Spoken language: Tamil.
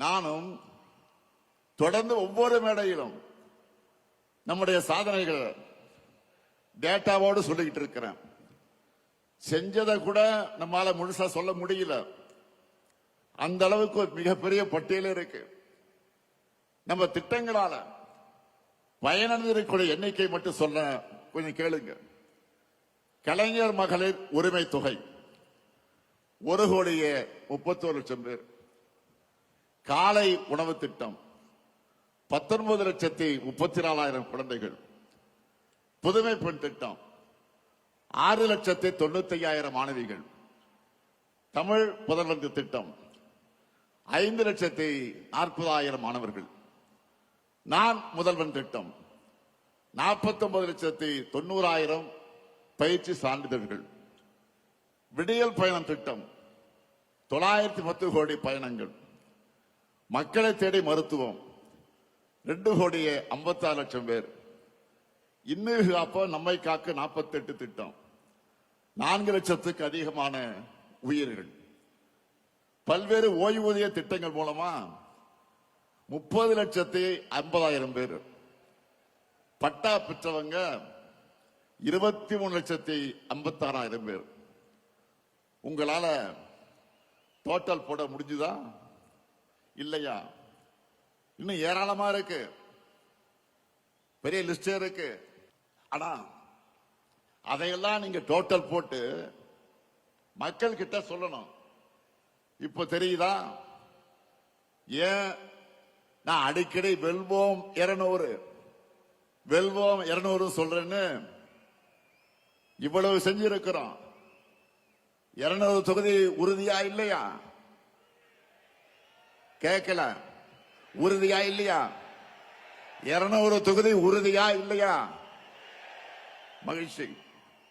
நானும் தொடர்ந்து ஒவ்வொரு மேடையிலும் நம்முடைய சாதனைகள் டேட்டாவோடு சொல்லிக்கிட்டு இருக்கிறேன். செஞ்சதை கூட நம்மால முழுசா சொல்ல முடியல. அந்த அளவுக்கு ஒரு மிகப்பெரிய பட்டியல் இருக்கு. நம்ம திட்டங்களால பயனடைந்திருக்கிற எண்ணிக்கை மட்டும் சொல்ல கொஞ்சம் கேளுங்க. கலைஞர் மகளிர் உரிமை தொகை 1,31,00,000 பேர். காலை உணவு திட்டம் 19,34,000 குழந்தைகள். புதுமை பெண் திட்டம் 6,95,000 மாணவிகள். தமிழ் புதல்வன் திட்டம் 5,40,000 மாணவர்கள். நான் முதல்வன் திட்டம் 49,90,000 பயிற்சி சான்றிதழ்கள். விடியல் பயணம் திட்டம் 910 கோடி பயணங்கள். மக்களை தேடி மருத்துவம் 2,56,00,000 பேர். இன்னும் காப்ப நம்மை காக்க 48 திட்டம் 4 லட்சத்துக்கு அதிகமான உயிர்கள். பல்வேறு ஓய்வூதிய திட்டங்கள் மூலமா 30,50,000 பேர். பட்டா பெற்றவங்க 23,56,000 பேர். உங்களால டோட்டல் போட முடிஞ்சுதா இல்லையா? இன்னும் ஏராளமா இருக்கு, பெரிய லிஸ்டே இருக்கு. ஆனா அதையெல்லாம் நீங்க டோட்டல் போட்டு மக்கள் கிட்ட சொல்லணும். இப்ப தெரியுதா ஏன் நான் அடிக்கடி வெல்வோம் 200 வெல்வோம் 200 சொல்றேன்னு? இவ்வளவு செஞ்சிருக்கிறோம். 200 தொகுதி உறுதியா இல்லையா? கேட்கல. உறுதியா இல்லையா? 200 தொகுதி உறுதியா இல்லையா? மகிழ்ச்சி.